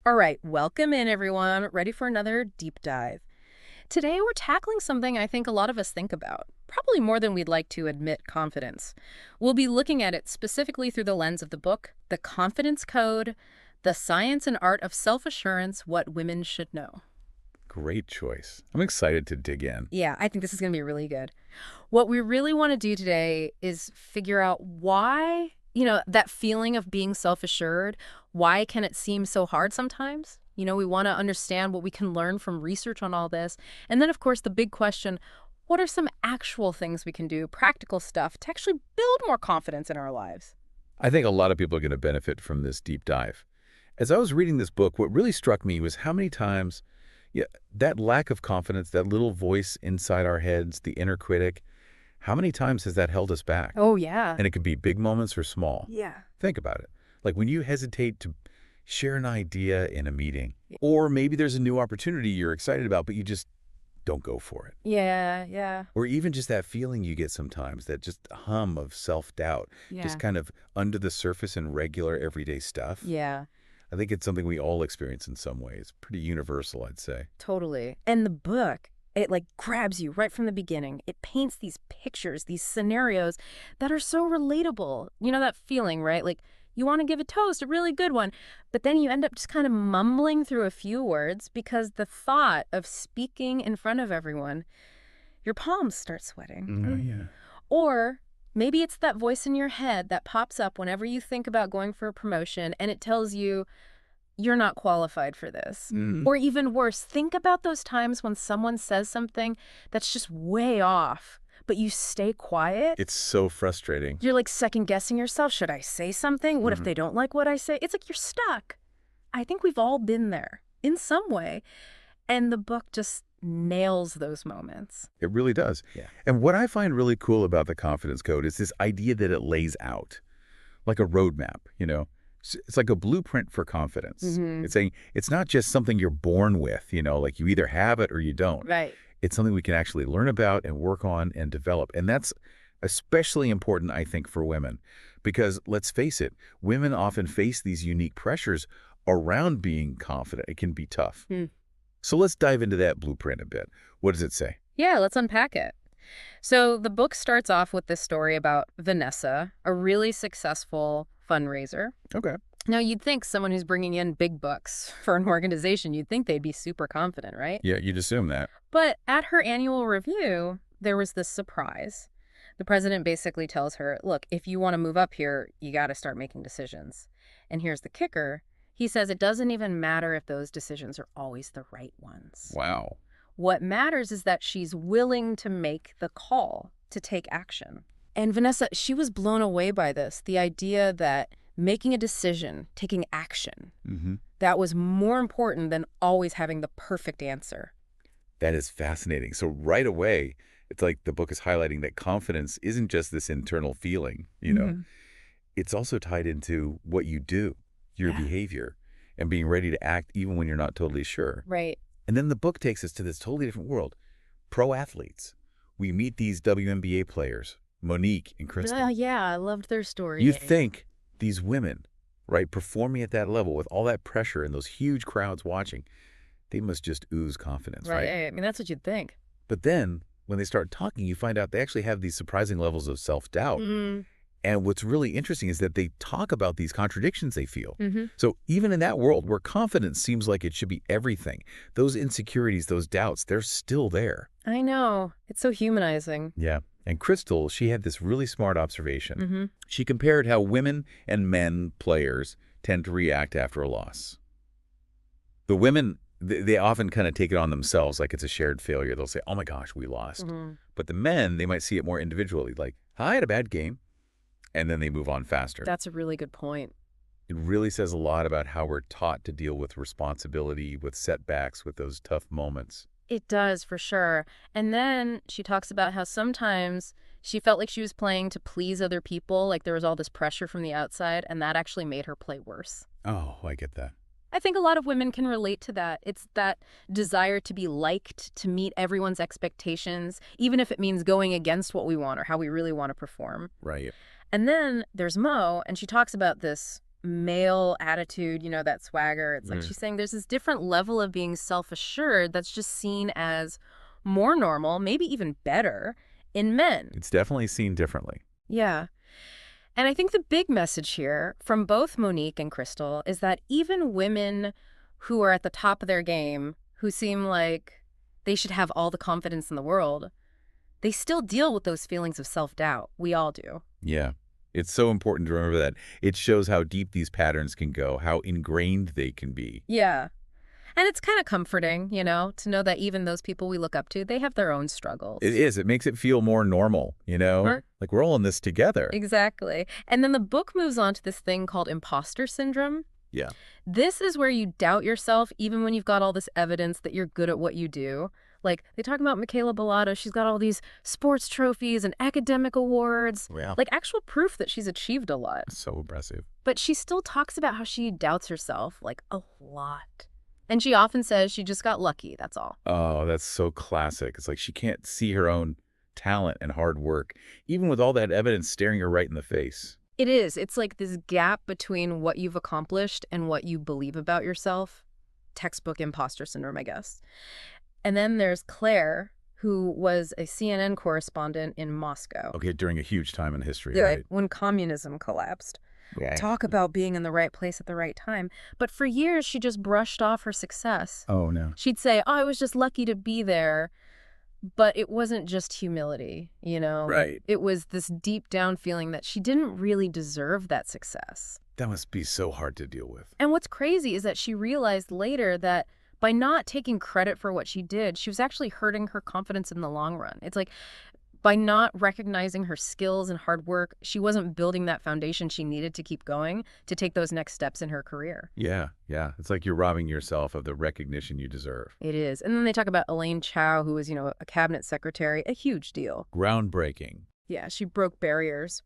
All right, welcome in, everyone. Ready for another deep dive. Today, we're tackling something I think a lot of us think about, probably more than we'd like to admit: confidence. We'll be looking at it specifically through the lens of the book, The Confidence Code, The Science and Art of Self-Assurance, What Women Should Know. Great choice. I'm excited to dig in. Yeah, I think this is going to be really good. What we really want to do today is figure out why, that feeling of being self-assured, why can it seem so hard sometimes? We want to understand what we can learn from research on all this. And then, of course, the big question: what are some actual things we can do, practical stuff, to actually build more confidence in our lives? I think a lot of people are going to benefit from this deep dive. As I was reading this book, what really struck me was how many times that lack of confidence, that little voice inside our heads, the inner critic, how many times has that held us back? Oh, yeah. And it could be big moments or small. Yeah. Think about it. Like when you hesitate to share an idea in a meeting, or maybe there's a new opportunity you're excited about, but you just don't go for it. Yeah. Or even just that feeling you get sometimes, that just hum of self-doubt, just kind of under the surface in regular everyday stuff. Yeah. I think it's something we all experience in some ways. Pretty universal, I'd say. Totally. And the book, it grabs you right from the beginning. It paints these pictures, these scenarios that are so relatable. You know that feeling, right? Like you want to give a toast, a really good one, but then you end up just kind of mumbling through a few words because the thought of speaking in front of everyone, your palms start sweating. Oh, yeah. Or maybe it's that voice in your head that pops up whenever you think about going for a promotion and it tells you you're not qualified for this. Or even worse, think about those times when someone says something that's just way off, but you stay quiet. It's so frustrating. You're second guessing yourself. Should I say something? What if they don't like what I say? It's like you're stuck. I think we've all been there in some way. And the book just nails those moments. It really does. Yeah. And what I find really cool about the Confidence Code is this idea that it lays out like a roadmap, It's like a blueprint for confidence. It's saying it's not just something you're born with, like you either have it or you don't. Right. It's something we can actually learn about and work on and develop. And that's especially important, I think, for women. Because let's face it, women often face these unique pressures around being confident. It can be tough. So let's dive into that blueprint a bit. What does it say? Yeah, let's unpack it. So the book starts off with this story about Vanessa, a really successful fundraiser. Okay. Now, you'd think someone who's bringing in big bucks for an organization, you'd think they'd be super confident, right? Yeah, you'd assume that. But at her annual review, there was this surprise. The president basically tells her, look, if you want to move up here, you got to start making decisions. And here's the kicker. He says it doesn't even matter if those decisions are always the right ones. Wow. What matters is that she's willing to make the call, to take action. And Vanessa, she was blown away by this, the idea that making a decision, taking action, that was more important than always having the perfect answer. That is fascinating. So right away, it's like the book is highlighting that confidence isn't just this internal feeling, It's also tied into what you do, your behavior, and being ready to act even when you're not totally sure. Right. And then the book takes us to this totally different world. Pro athletes. We meet these WNBA players, Monique and Crystal. Yeah, I loved their story. You think these women, right, performing at that level with all that pressure and those huge crowds watching, they must just ooze confidence, right? I mean, that's what you'd think. But then when they start talking, you find out they actually have these surprising levels of self-doubt. And what's really interesting is that they talk about these contradictions they feel. So even in that world where confidence seems like it should be everything, those insecurities, those doubts, they're still there. I know. It's so humanizing. Yeah. And Crystal, she had this really smart observation. She compared how women and men players tend to react after a loss. The women, they often kind of take it on themselves like it's a shared failure. They'll say, oh my gosh, we lost. But the men, they might see it more individually, like, I had a bad game. And then they move on faster. That's a really good point. It really says a lot about how we're taught to deal with responsibility, with setbacks, with those tough moments. It does, for sure. And then she talks about how sometimes she felt like she was playing to please other people, like there was all this pressure from the outside, and that actually made her play worse. Oh, I get that. I think a lot of women can relate to that. It's that desire to be liked, to meet everyone's expectations, even if it means going against what we want or how we really want to perform. Right. And then there's Mo, and she talks about this male attitude, that swagger. It's like Mm. she's saying there's this different level of being self-assured that's just seen as more normal, maybe even better in men. It's definitely seen differently. Yeah. And I think the big message here from both Monique and Crystal is that even women who are at the top of their game, who seem like they should have all the confidence in the world, they still deal with those feelings of self-doubt. We all do. Yeah. It's so important to remember that. It shows how deep these patterns can go, how ingrained they can be. Yeah. And it's kind of comforting, to know that even those people we look up to, they have their own It struggles. is. It makes it feel more normal, Right. Like we're all in this together. Exactly. And then the book moves on to this thing called imposter syndrome. Yeah. This is where you doubt yourself even when you've got all this evidence that you're good at what you do. Like, they talk about Michaela Bellata. She's got all these sports trophies and academic awards, Yeah. like actual proof that she's achieved a lot. So impressive. But she still talks about how she doubts herself, like, a lot. And she often says she just got lucky, that's all. Oh, that's so classic. It's like she can't see her own talent and hard work, even with all that evidence staring her right in the face. It is. It's like this gap between what you've accomplished and what you believe about yourself. Textbook imposter syndrome, I guess. And then there's Claire, who was a CNN correspondent in Moscow. Okay, during a huge time in history, Yeah, right? when communism collapsed. Yeah. Talk about being in the right place at the right time. But for years, she just brushed off her success. Oh, no. She'd say, I was just lucky to be there. But it wasn't just humility, Right. It was this deep down feeling that she didn't really deserve that success. That must be so hard to deal with. And what's crazy is that she realized later that by not taking credit for what she did, she was actually hurting her confidence in the long run. It's like by not recognizing her skills and hard work, she wasn't building that foundation she needed to keep going, to take those next steps in her career. Yeah, yeah. It's like you're robbing yourself of the recognition you deserve. It is. And then they talk about Elaine Chao, who was, a cabinet secretary, a huge deal. Groundbreaking. Yeah, she broke barriers.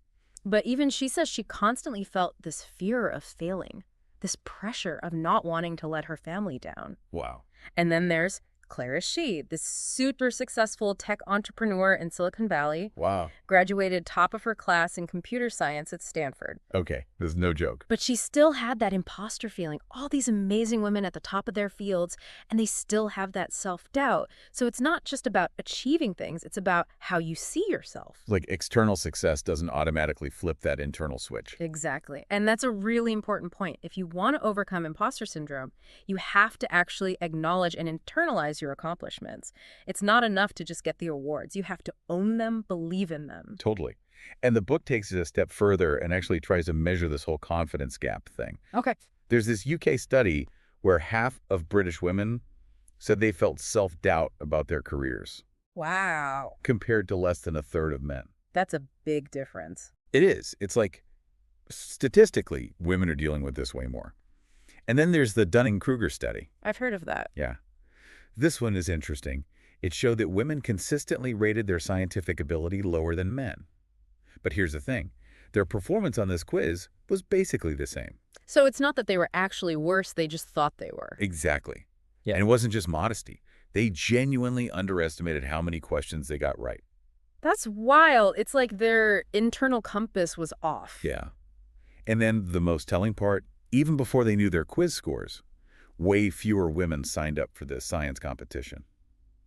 But even she says she constantly felt this fear of failing, this pressure of not wanting to let her family down. Wow. And then there's Claire Shi, this super successful tech entrepreneur in Silicon Valley, Wow. graduated top of her class in computer science at Stanford. Okay, this is no joke. But she still had that imposter feeling, all these amazing women at the top of their fields, and they still have that self-doubt. So it's not just about achieving things, it's about how you see yourself. Like external success doesn't automatically flip that internal switch. Exactly. And that's a really important point. If you want to overcome imposter syndrome, you have to actually acknowledge and internalize your accomplishments. It's not enough to just get the awards. You have to own them, believe in them. Totally. And the book takes it a step further and actually tries to measure this whole confidence gap thing. Okay. There's this UK study where half of British women said they felt self-doubt about their careers, Wow. compared to less than a third of men. That's a big difference. It is. It's like, statistically, women are dealing with this way more. And then there's the Dunning-Kruger study. I've heard of that. Yeah. This one is interesting. It showed that women consistently rated their scientific ability lower than men. But here's the thing. Their performance on this quiz was basically the same. So it's not that they were actually worse, they just thought they were. Exactly. Yeah. And it wasn't just modesty. They genuinely underestimated how many questions they got right. That's wild. It's like their internal compass was off. Yeah. And then the most telling part, even before they knew their quiz scores, way fewer women signed up for this science competition.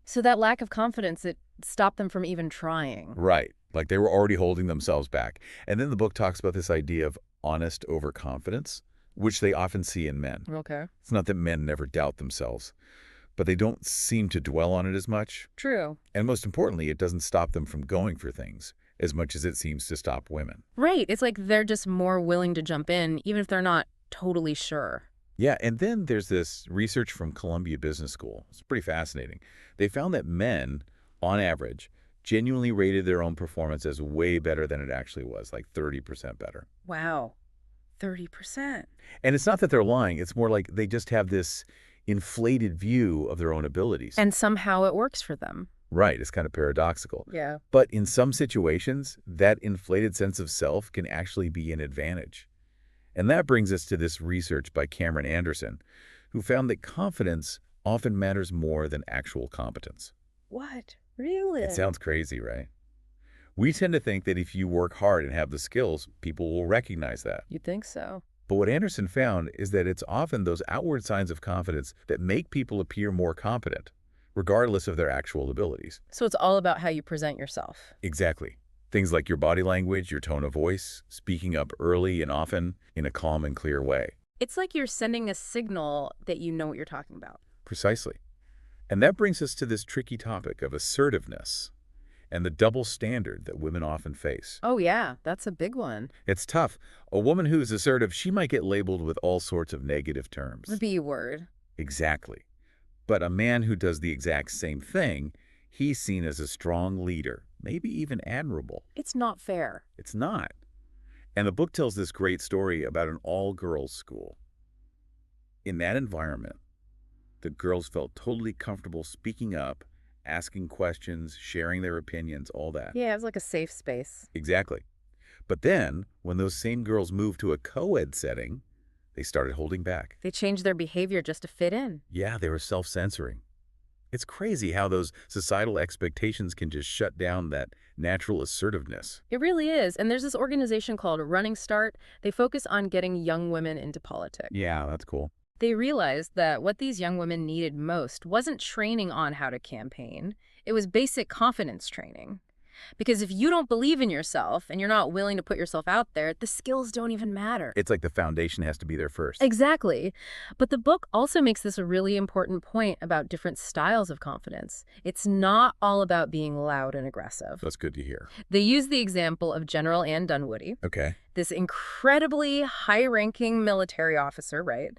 So that lack of confidence, it stopped them from even trying. Right. Like they were already holding themselves back. And then the book talks about this idea of honest overconfidence, which they often see in men. Okay. It's not that men never doubt themselves, but they don't seem to dwell on it as much. True. And most importantly, it doesn't stop them from going for things as much as it seems to stop women. Right. It's like they're just more willing to jump in, even if they're not totally sure. Yeah, and then there's this research from Columbia Business School. It's pretty fascinating. They found that men, on average, genuinely rated their own performance as way better than it actually was, like 30% better. Wow. 30%. And it's not that they're lying. It's more like they just have this inflated view of their own abilities. And somehow it works for them. Right, it's kind of paradoxical. Yeah. But in some situations, that inflated sense of self can actually be an advantage. And that brings us to this research by Cameron Anderson, who found that confidence often matters more than actual competence. What? Really? It sounds crazy, right? We tend to think that if you work hard and have the skills, people will recognize that. You think so? But what Anderson found is that it's often those outward signs of confidence that make people appear more competent, regardless of their actual abilities. So it's all about how you present yourself. Exactly. Things like your body language, your tone of voice, speaking up early and often in a calm and clear way. It's like you're sending a signal that you know what you're talking about. Precisely. And that brings us to this tricky topic of assertiveness and the double standard that women often face. Oh yeah, that's a big one. It's tough. A woman who is assertive, she might get labeled with all sorts of negative terms. The B word. Exactly. But a man who does the exact same thing, he's seen as a strong leader, maybe even admirable. It's not fair. It's not. And the book tells this great story about an all-girls school. In that environment, the girls felt totally comfortable speaking up, asking questions, sharing their opinions, all that. Yeah, it was like a safe space. Exactly. But then, when those same girls moved to a co-ed setting, they started holding back. They changed their behavior just to fit in. Yeah, they were self-censoring. It's crazy how those societal expectations can just shut down that natural assertiveness. It really is. And there's this organization called Running Start. They focus on getting young women into politics. Yeah, that's cool. They realized that what these young women needed most wasn't training on how to campaign. It was basic confidence training. Because if you don't believe in yourself and you're not willing to put yourself out there, the skills don't even matter. It's like the foundation has to be there first. Exactly. But the book also makes this a really important point about different styles of confidence. It's not all about being loud and aggressive. That's good to hear. They use the example of General Ann Dunwoody, Okay. this incredibly high-ranking military officer, right?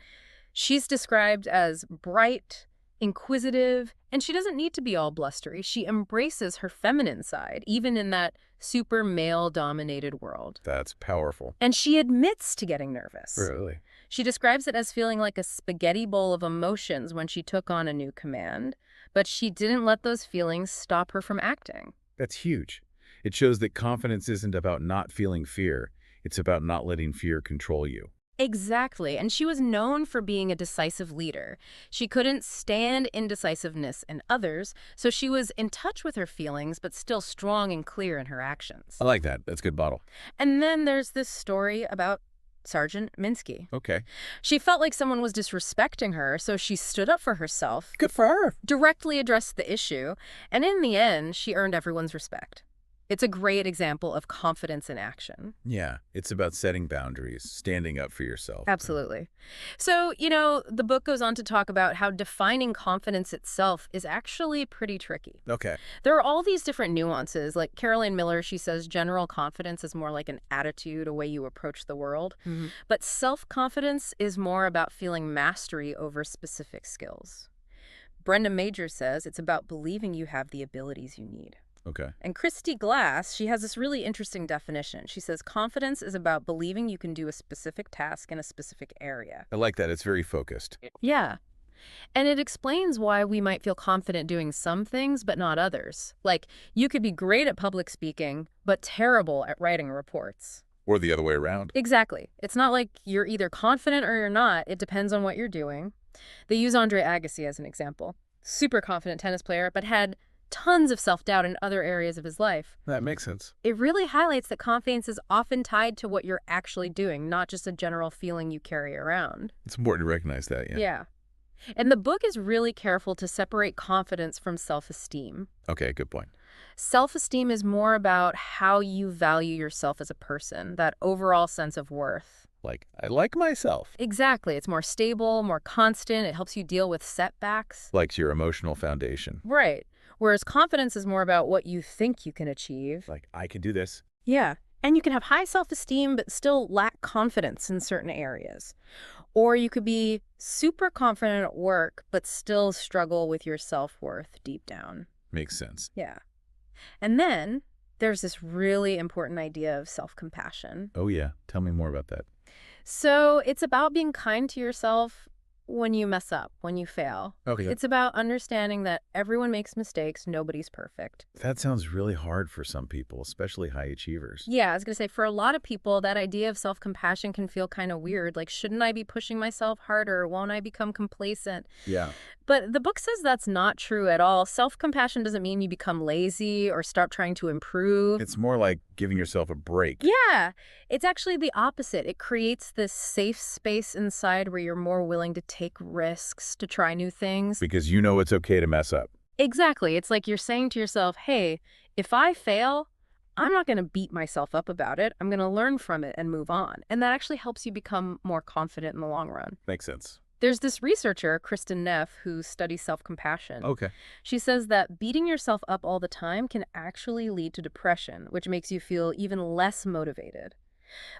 She's described as bright, inquisitive, and she doesn't need to be all blustery. She embraces her feminine side, even in that super male-dominated world. That's powerful. And she admits to getting nervous. Really? She describes it as feeling like a spaghetti bowl of emotions when she took on a new command, but she didn't let those feelings stop her from acting. That's huge. It shows that confidence isn't about not feeling fear. It's about not letting fear control you. Exactly, and she was known for being a decisive leader. She couldn't stand indecisiveness in others, so she was in touch with her feelings, but still strong and clear in her actions. I like that. That's good bottle. And then there's this story about Sergeant Minsky. Okay. She felt like someone was disrespecting her, so she stood up for herself, Good for her. directly addressed the issue, and in the end, she earned everyone's respect. It's a great example of confidence in action. Yeah, it's about setting boundaries, standing up for yourself. Absolutely. So, the book goes on to talk about how defining confidence itself is actually pretty tricky. Okay. There are all these different nuances. Like Caroline Miller, she says general confidence is more like an attitude, a way you approach the world. But self-confidence is more about feeling mastery over specific skills. Brenda Major says it's about believing you have the abilities you need. Okay. And Christy Glass, she has this really interesting definition. She says confidence is about believing you can do a specific task in a specific area. I like that. It's very focused. Yeah. And it explains why we might feel confident doing some things, but not others. Like, you could be great at public speaking, but terrible at writing reports. Or the other way around. Exactly. It's not like you're either confident or you're not. It depends on what you're doing. They use Andre Agassi as an example. Super confident tennis player, but had tons of self-doubt in other areas of his life. That makes sense. It really highlights that confidence is often tied to what you're actually doing, not just a general feeling you carry around. It's important to recognize that, yeah. Yeah. And the book is really careful to separate confidence from self-esteem. Okay, good point. Self-esteem is more about how you value yourself as a person, that overall sense of worth. Like, I like myself. Exactly. It's more stable, more constant. It helps you deal with setbacks. Like your emotional foundation. Right. Whereas confidence is more about what you think you can achieve. Like, I can do this. Yeah. And you can have high self-esteem but still lack confidence in certain areas. Or you could be super confident at work but still struggle with your self-worth deep down. Makes sense. Yeah. And then there's this really important idea of self-compassion. Oh, yeah. Tell me more about that. So it's about being kind to yourself when you mess up, when you fail. Okay. It's about understanding that everyone makes mistakes, nobody's perfect. That sounds really hard for some people, especially high achievers. Yeah, I was going to say, for a lot of people, that idea of self-compassion can feel kind of weird. Like, shouldn't I be pushing myself harder? Won't I become complacent? Yeah. But the book says that's not true at all. Self-compassion doesn't mean you become lazy or stop trying to improve. It's more like giving yourself a break. Yeah, it's actually the opposite. It creates this safe space inside where you're more willing to take risks, to try new things. Because you know it's okay to mess up. Exactly. It's like you're saying to yourself, hey, if I fail, I'm not going to beat myself up about it. I'm going to learn from it and move on. And that actually helps you become more confident in the long run. Makes sense. There's this researcher, Kristen Neff, who studies self-compassion. Okay. She says that beating yourself up all the time can actually lead to depression, which makes you feel even less motivated.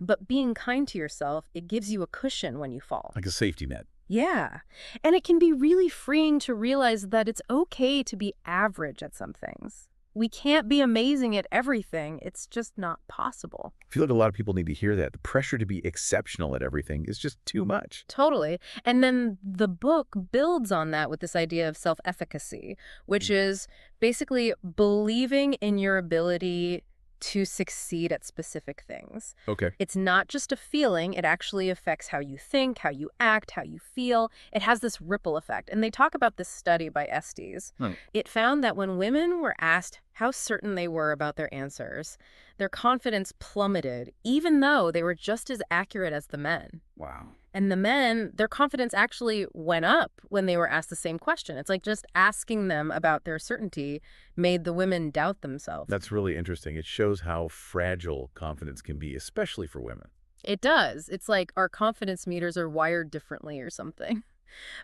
But being kind to yourself, it gives you a cushion when you fall. Like a safety net. Yeah. And it can be really freeing to realize that it's okay to be average at some things. We can't be amazing at everything. It's just not possible. I feel like a lot of people need to hear that. The pressure to be exceptional at everything is just too much. Totally. And then the book builds on that with this idea of self-efficacy, which is basically believing in your ability to succeed at specific things. Okay. It's not just a feeling. It actually affects how you think, how you act, how you feel. It has this ripple effect. And they talk about this study by Estes. It found that when women were asked how certain they were about their answers, their confidence plummeted, even though they were just as accurate as the men. Wow. And the men, their confidence actually went up when they were asked the same question. It's like just asking them about their certainty made the women doubt themselves. That's really interesting. It shows how fragile confidence can be, especially for women. It does. It's like our confidence meters are wired differently or something.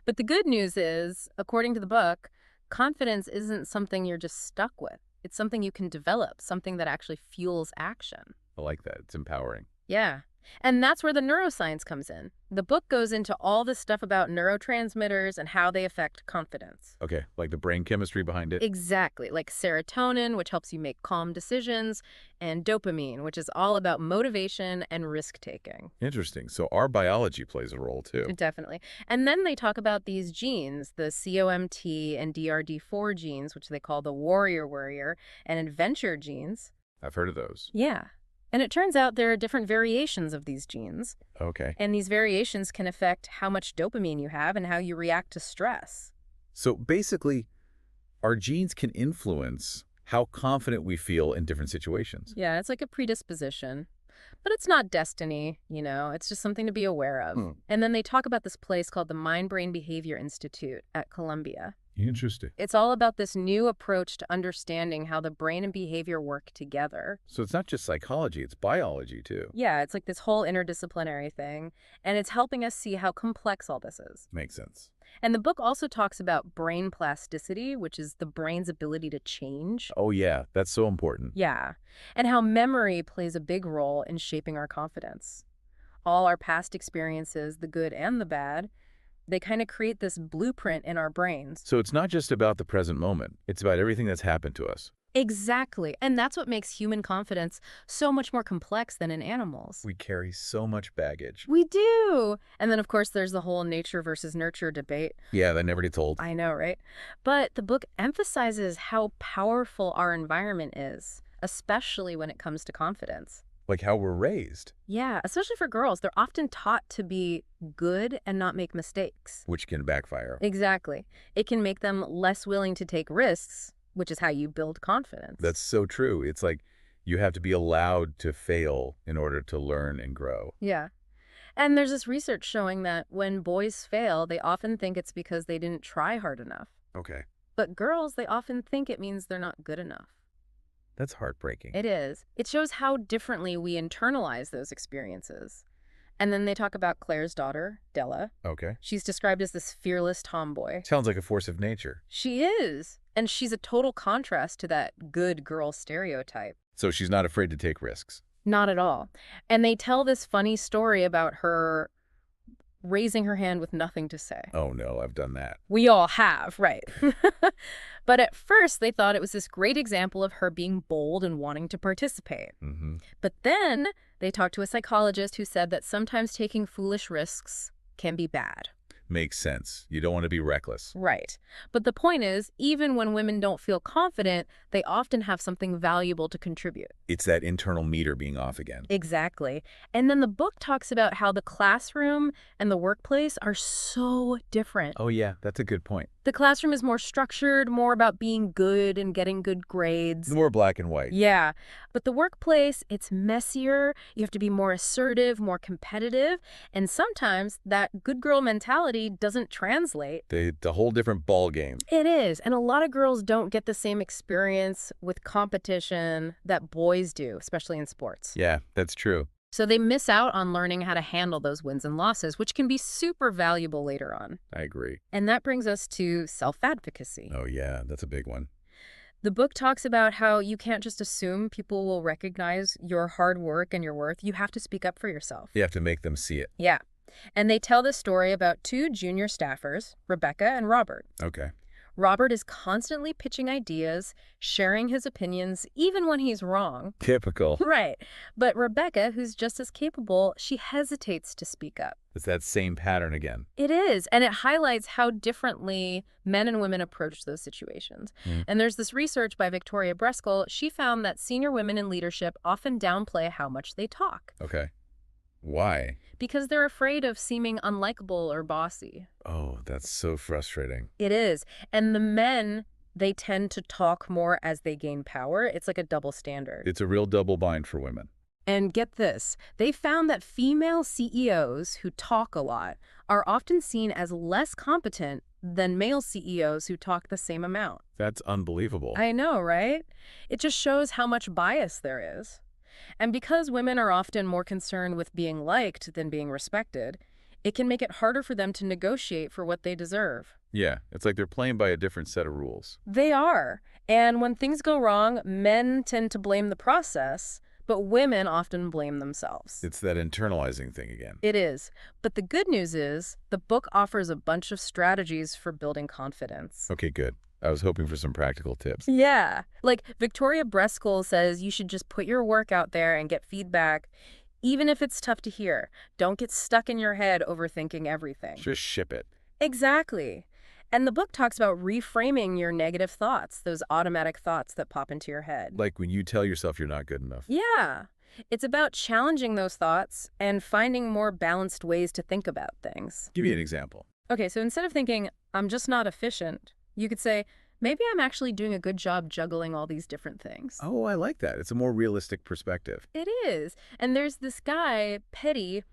But the good news is, according to the book, confidence isn't something you're just stuck with. It's something you can develop, something that actually fuels action. I like that. It's empowering. Yeah. And that's where the neuroscience comes in. The book goes into all this stuff about neurotransmitters and how they affect confidence. Okay, like the brain chemistry behind it? Exactly, like serotonin, which helps you make calm decisions, and dopamine, which is all about motivation and risk-taking. Interesting. So our biology plays a role, too. Definitely. And then they talk about these genes, the COMT and DRD4 genes, which they call the warrior and adventure genes. I've heard of those. Yeah. And it turns out there are different variations of these genes. Okay. And these variations can affect how much dopamine you have and how you react to stress. So basically, our genes can influence how confident we feel in different situations. Yeah, it's like a predisposition. But it's not destiny, you know, it's just something to be aware of. And then they talk about this place called the Mind-Brain Behavior Institute at Columbia. Interesting. It's all about this new approach to understanding how the brain and behavior work together. So it's not just psychology, it's biology, too. Yeah, it's like this whole interdisciplinary thing, and it's helping us see how complex all this is. Makes sense. And the book also talks about brain plasticity, which is the brain's ability to change. Oh, yeah, that's so important. Yeah, and how memory plays a big role in shaping our confidence. All our past experiences, the good and the bad, they kind of create this blueprint in our brains. So it's not just about the present moment. It's about everything that's happened to us. Exactly. And that's what makes human confidence so much more complex than in animals. We carry so much baggage. We do. And then, of course, there's the whole nature versus nurture debate. Yeah, that never gets old. I know, right? But the book emphasizes how powerful our environment is, especially when it comes to confidence. Like how we're raised. Yeah, especially for girls. They're often taught to be good and not make mistakes. Which can backfire. Exactly. It can make them less willing to take risks, which is how you build confidence. That's so true. It's like you have to be allowed to fail in order to learn and grow. Yeah. And there's this research showing that when boys fail, they often think it's because they didn't try hard enough. Okay. But girls, they often think it means they're not good enough. That's heartbreaking. It is. It shows how differently we internalize those experiences. And then they talk about Claire's daughter, Della. Okay. She's described as this fearless tomboy. Sounds like a force of nature. She is. And she's a total contrast to that good girl stereotype. So she's not afraid to take risks. Not at all. And they tell this funny story about her raising her hand with nothing to say. Oh, no, I've done that. We all have, right? But at first, they thought it was this great example of her being bold and wanting to participate. But then they talked to a psychologist who said that sometimes taking foolish risks can be bad. Makes sense. You don't want to be reckless. Right. But the point is, even when women don't feel confident, they often have something valuable to contribute. It's that internal meter being off again. Exactly. And then the book talks about how the classroom and the workplace are so different. Oh, yeah, that's a good point. The classroom is more structured, more about being good and getting good grades. More black and white. Yeah, but the workplace, it's messier. You have to be more assertive, more competitive, and sometimes that good girl mentality doesn't translate. The whole different ball game. It is, and a lot of girls don't get the same experience with competition that boys do, especially in sports. Yeah, that's true. So they miss out on learning how to handle those wins and losses, which can be super valuable later on. I agree. And that brings us to self-advocacy. Oh, yeah, that's a big one. The book talks about how you can't just assume people will recognize your hard work and your worth. You have to speak up for yourself. You have to make them see it. Yeah. And they tell this story about two junior staffers, Rebecca and Robert. Okay. Robert is constantly pitching ideas, sharing his opinions, even when he's wrong. Typical. Right. But Rebecca, who's just as capable, she hesitates to speak up. It's that same pattern again. It is, and it highlights how differently men and women approach those situations. And there's this research by Victoria Breskel. She found that senior women in leadership often downplay how much they talk. Okay. Why? Because they're afraid of seeming unlikable or bossy. Oh, that's so frustrating. It is. And the men, they tend to talk more as they gain power. It's like a double standard. It's a real double bind for women. And get this, they found that female CEOs who talk a lot are often seen as less competent than male CEOs who talk the same amount. That's unbelievable. I know, right? It just shows how much bias there is. And because women are often more concerned with being liked than being respected, it can make it harder for them to negotiate for what they deserve. Yeah, it's like they're playing by a different set of rules. They are. And when things go wrong, men tend to blame the process, but women often blame themselves. It's that internalizing thing again. It is. But the good news is, the book offers a bunch of strategies for building confidence. Okay, good. I was hoping for some practical tips. Yeah. Like Victoria Breskel says, you should just put your work out there and get feedback, even if it's tough to hear. Don't get stuck in your head overthinking everything. Just ship it. Exactly. And the book talks about reframing your negative thoughts, those automatic thoughts that pop into your head. Like when you tell yourself you're not good enough. Yeah. It's about challenging those thoughts and finding more balanced ways to think about things. Give me an example. Okay, so instead of thinking, I'm just not efficient, you could say, maybe I'm actually doing a good job juggling all these different things. Oh, I like that. It's a more realistic perspective. It is. And there's this guy, Petty,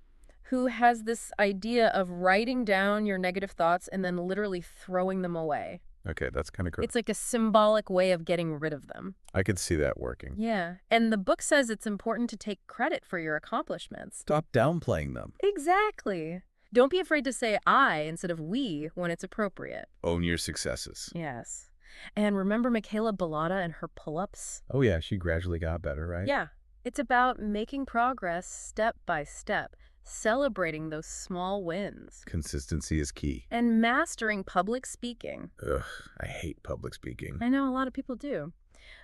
who has this idea of writing down your negative thoughts and then literally throwing them away. Okay, that's kind of cool. It's like a symbolic way of getting rid of them. I could see that working. Yeah. And the book says it's important to take credit for your accomplishments. Stop downplaying them. Exactly. Don't be afraid to say I instead of we when it's appropriate. Own your successes. Yes. And remember Michaela Bellotta and her pull-ups? Oh, yeah, she gradually got better, right? Yeah. It's about making progress step by step, celebrating those small wins. Consistency is key. And mastering public speaking. Ugh, I hate public speaking. I know a lot of people do.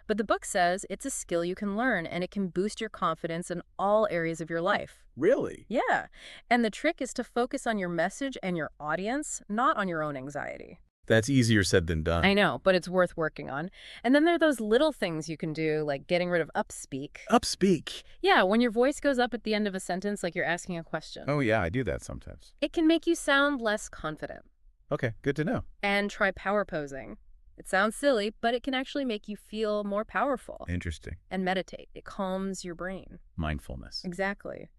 But the book says it's a skill you can learn, and it can boost your confidence in all areas of your life. Really? Yeah. And the trick is to focus on your message and your audience, not on your own anxiety. That's easier said than done. I know, but it's worth working on. And then there are those little things you can do, like getting rid of upspeak. Upspeak. Yeah, when your voice goes up at the end of a sentence like you're asking a question. Oh, yeah, I do that sometimes. It can make you sound less confident. Okay, good to know. And try power posing. It sounds silly, but it can actually make you feel more powerful. Interesting. And meditate. It calms your brain. Mindfulness. Exactly.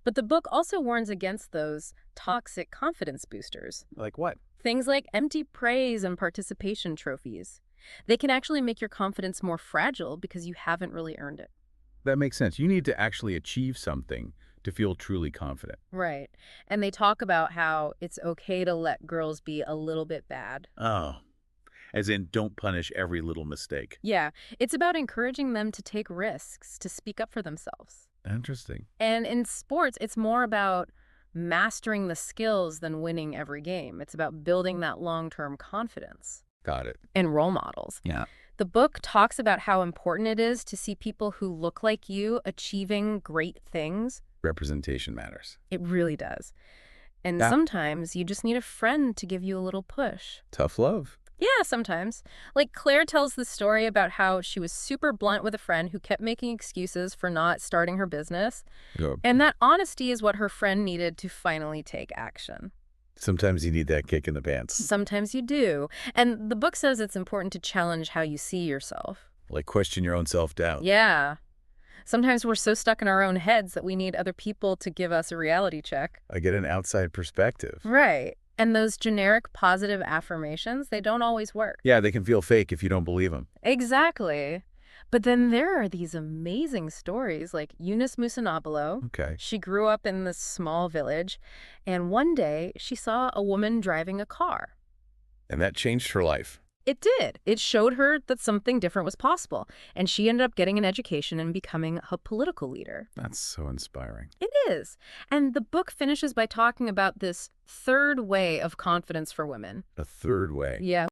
But the book also warns against those toxic confidence boosters. Like what? Things like empty praise and participation trophies. They can actually make your confidence more fragile because you haven't really earned it. That makes sense. You need to actually achieve something to feel truly confident. Right. And they talk about how it's okay to let girls be a little bit bad. Oh, as in don't punish every little mistake. Yeah. It's about encouraging them to take risks, to speak up for themselves. Interesting. And in sports, it's more about mastering the skills than winning every game. It's about building that long-term confidence. Got it. And role models. Yeah. The book talks about how important it is to see people who look like you achieving great things. Representation matters. It really does. And Yeah. sometimes you just need a friend to give you a little push. Tough love. Yeah, sometimes. Like Claire tells the story about how she was super blunt with a friend who kept making excuses for not starting her business. Yeah. And that honesty is what her friend needed to finally take action. Sometimes you need that kick in the pants. Sometimes you do. And the book says it's important to challenge how you see yourself. Like question your own self-doubt. Yeah. Sometimes we're so stuck in our own heads that we need other people to give us a reality check. I get an outside perspective. Right. And those generic positive affirmations, they don't always work. Yeah, they can feel fake if you don't believe them. Exactly. But then there are these amazing stories like Eunice Musanopoulos. Okay. She grew up in this small village, and one day she saw a woman driving a car. And that changed her life. It did. It showed her that something different was possible, and she ended up getting an education and becoming a political leader. That's so inspiring. It is. And the book finishes by talking about this third way of confidence for women. A third way. Yeah.